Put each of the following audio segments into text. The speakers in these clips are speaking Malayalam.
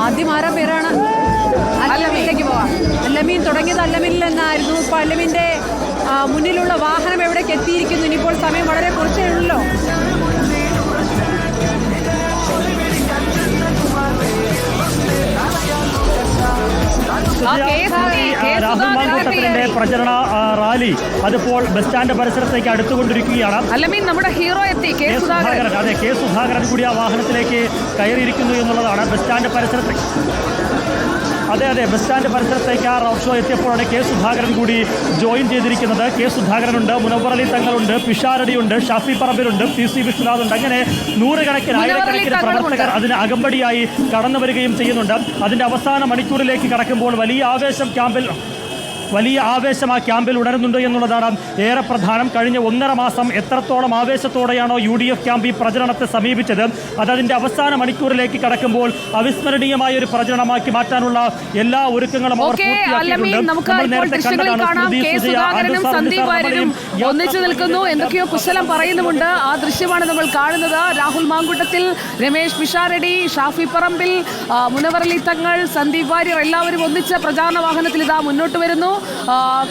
ആദ്യം ആരാ പേരാണ്? അല്ലമീനിലേക്ക് പോവാം. അല്ലമീൻ തുടങ്ങിയത് അല്ലമീനിൽ നിന്നായിരുന്നു. ഇപ്പോൾ അല്ലമീൻ്റെ മുന്നിലുള്ള വാഹനം എവിടേക്ക് എത്തിയിരിക്കുന്നു? ഇനിയിപ്പോൾ സമയം വളരെ കുറച്ചേ ഉള്ളൂ. രാഹുൽ മാങ്കൂട്ടത്തിന്റെ പ്രചരണ റാലി അതിപ്പോൾ ബസ് സ്റ്റാൻഡ് പരിസരത്തേക്ക് അടുത്തുകൊണ്ടിരിക്കുകയാണ്. അല്ലമീൻ നമ്മുടെ ഹീറോ എത്തി, കെ സുധാകരൻ. അതെ, കെ സുധാകരൻ കൂടി ആ വാഹനത്തിലേക്ക് കയറിയിരിക്കുന്നു എന്നുള്ളതാണ്. ബസ് സ്റ്റാൻഡ് പരിസരത്തേക്ക് ബസ് സ്റ്റാൻഡ് പരിസരത്തേക്ക് ആ റോഡ് ഷോ എത്തിയപ്പോഴാണ് കെ സുധാകരൻ കൂടി ജോയിൻ ചെയ്തിരിക്കുന്നത്. കെ സുധാകരനുണ്ട്, മുനവ്വർ അലി തങ്ങളുണ്ട്, പിഷാരടിയുണ്ട്, ഷാഫി പറമ്പിലുണ്ട്, PC വിശ്വനാഥ് ഉണ്ട്. അങ്ങനെ നൂറുകണക്കിന് ആയിരക്കണക്കിന് പ്രവർത്തകർ അതിന് അകമ്പടിയായി കടന്നു വരികയും ചെയ്യുന്നുണ്ട്. അതിൻ്റെ അവസാന മണിക്കൂറിലേക്ക് കടക്കുമ്പോൾ വലിയ ആവേശം ആ ക്യാമ്പിൽ ഉണരുന്നുണ്ട് എന്നുള്ളതാണ് ഏറെ പ്രധാനം. കഴിഞ്ഞ 1.5 മാസം എത്രത്തോളം ആവേശത്തോടെയാണോ UDF ക്യാമ്പ് ഈ പ്രചരണത്തെ സമീപിച്ചത്, അതതിൻ്റെ അവസാന മണിക്കൂറിലേക്ക് കടക്കുമ്പോൾ അവിസ്മരണീയമായ ഒരു പ്രചരണമാക്കി മാറ്റാനുള്ള എല്ലാ ഒരുക്കങ്ങളും അവർ ഒന്നിച്ചു നിൽക്കുന്നു. എന്തൊക്കെയോ കുശലം പറയുന്നുമുണ്ട്. ആ ദൃശ്യമാണ് നമ്മൾ കാണുന്നത്. രാഹുൽ മാങ്കൂട്ടത്തിൽ, രമേശ് പിഷാരടി, ഷാഫി പറമ്പിൽ, മുനവർ അലി തങ്ങൾ, സന്ദീപ് വാര്യർ എല്ലാവരും ഒന്നിച്ച് പ്രചാരണ വാഹനത്തിൽ ഇതാ മുന്നോട്ട് വരുന്നു.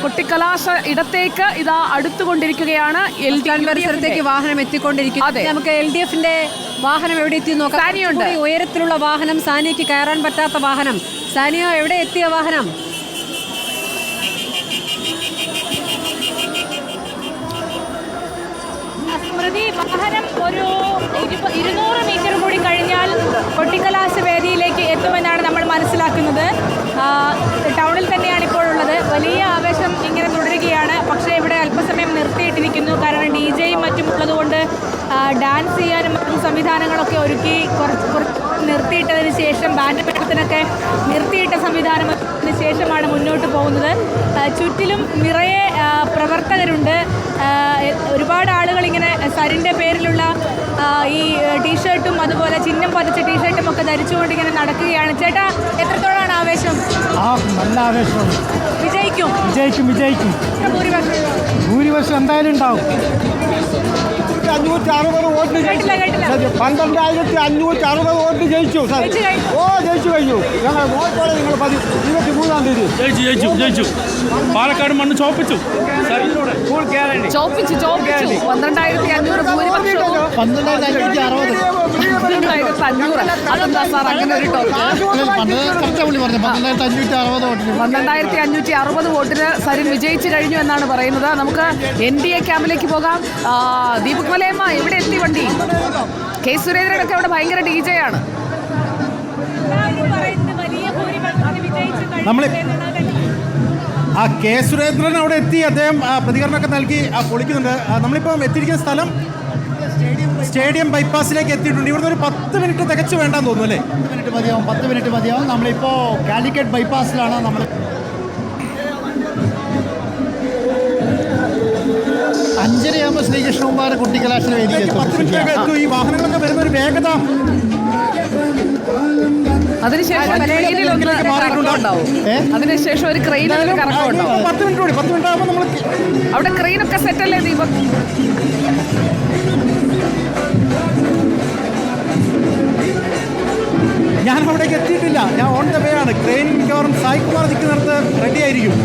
കൊട്ടിക്കലാശ ഇടത്തേക്ക് ഇതാ അടുത്തുകൊണ്ടിരിക്കുകയാണ്. പരിസരത്തേക്ക് വാഹനം എത്തിക്കൊണ്ടിരിക്കുന്നു. നമുക്ക് LDFന്റെ വാഹനം എവിടെ എത്തി നോക്കാം. സാനിയുണ്ട്, ഉയരത്തിലുള്ള വാഹനം, സാനിയയ്ക്ക് കയറാൻ പറ്റാത്ത വാഹനം. സാനിയ, എവിടെ എത്തിയ വാഹനം? സ്മൃതി, വാഹനം ഒരു 200 മീറ്റർ കൂടി കഴിഞ്ഞാൽ കൊട്ടിക്കലാശ വേദിയിലേക്ക് എത്തുമെന്നാണ് നമ്മൾ മനസ്സിലാക്കുന്നത്. ടൗണിൽ തന്നെയാണ് ഇപ്പോൾ ഉള്ളത്. വലിയ ആവേശം ഇങ്ങനെ തുടരുകയാണ്. പക്ഷേ ഇവിടെ അല്പസമയം നിർത്തിയിട്ടിരിക്കുന്നു. കാരണം DJയും മറ്റും ഉള്ളതുകൊണ്ട് ഡാൻസ് ചെയ്യാനും മറ്റും സംവിധാനങ്ങളൊക്കെ ഒരുക്കി കുറച്ച് നിർത്തിയിട്ടതിന് ശേഷം ബാൻഡ് മേളത്തിനൊക്കെ നിർത്തിയിട്ട സംവിധാനത്തിന് ശേഷമാണ് മുന്നോട്ട് പോകുന്നത്. ചുറ്റിലും നിറയെ പ്രവർത്തകരുണ്ട്. ഒരുപാട് ആളുകൾ ഇങ്ങനെ സരിൻ്റെ പേരിലുള്ള ഈ ടീഷർട്ടും അതുപോലെ ചിഹ്നം പതിച്ച ടീഷർട്ടും ഒക്കെ ധരിച്ചുകൊണ്ട് ഇങ്ങനെ നടക്കുകയാണ്. ചേട്ടാ, എത്രത്തോളമാണ് ആവേശം? നല്ല ആവേശമാണ്. വിജയിക്കും? വിജയിക്കും. ഭൂരിപക്ഷം എന്തായാലും ഉണ്ടാവും. 560 വോട്ട് 12,560 വോട്ട് ജയിച്ചു. ജയിച്ചു കഴിഞ്ഞു. ഞങ്ങൾ നോക്കോളെ, നിങ്ങൾ 23-ാം തീയതി ജയിച്ചു. പാലക്കാട് മണ്ണ് ചോപ്പിച്ചു. 12,500 ഭൂരിപക്ഷവും 12,560 വോട്ടിന് സരിൻ വിജയിച്ചു കഴിഞ്ഞു എന്നാണ് പറയുന്നത്. നമുക്ക് NDA ക്യാമ്പിലേക്ക് പോകാം. ദീപക് മലയമ്മ, എവിടെ എത്തി വണ്ടി? കെ സുരേന്ദ്രനൊക്കെ അവിടെ ഭയങ്കര DJ ആണ്. കെ സുരേന്ദ്രൻ അവിടെ എത്തി. അദ്ദേഹം പ്രതികരണമൊക്കെ നൽകി പൊളിക്കുന്നുണ്ട്. നമ്മളിപ്പോൾ എത്തിയിരിക്കുന്ന സ്ഥലം സ്റ്റേഡിയം ബൈപ്പാസിലേക്ക് എത്തിയിട്ടുണ്ട്. ഇവിടുന്ന് ഒരു 10 മിനിറ്റ് തികച്ചു വേണ്ടാന്ന് തോന്നുന്നു അല്ലേ? 10 മിനിറ്റ് മതിയാവും. നമ്മളിപ്പോൾ കാലിക്കറ്റ് ബൈപ്പാസിലാണ്. നമ്മൾ 5:30 ശ്രീകൃഷ്ണകുമാർ കുട്ടിക്കലാശ വേദിയിലേക്ക് 10 മിനിറ്റ് എത്തും. ഈ വാഹനങ്ങളൊക്കെ വരുന്ന ഒരു വേഗത. അതിനുശേഷം ഒരു ക്രെയിനിൽ 10 മിനിറ്റ് ആകുമ്പോൾ നമ്മൾ അവിടെ ക്രെയിനൊക്കെ സെറ്റല്ലേ ദീപക്? ഞാൻ അവിടേക്ക് എത്തിയിട്ടില്ല. ഞാൻ ഓൺ ദ വേ ആണ്. ക്രെയിൻ മിക്കവാറും സായികുമാർ നിൽക്കുന്നിടത്ത് റെഡി ആയിരിക്കും.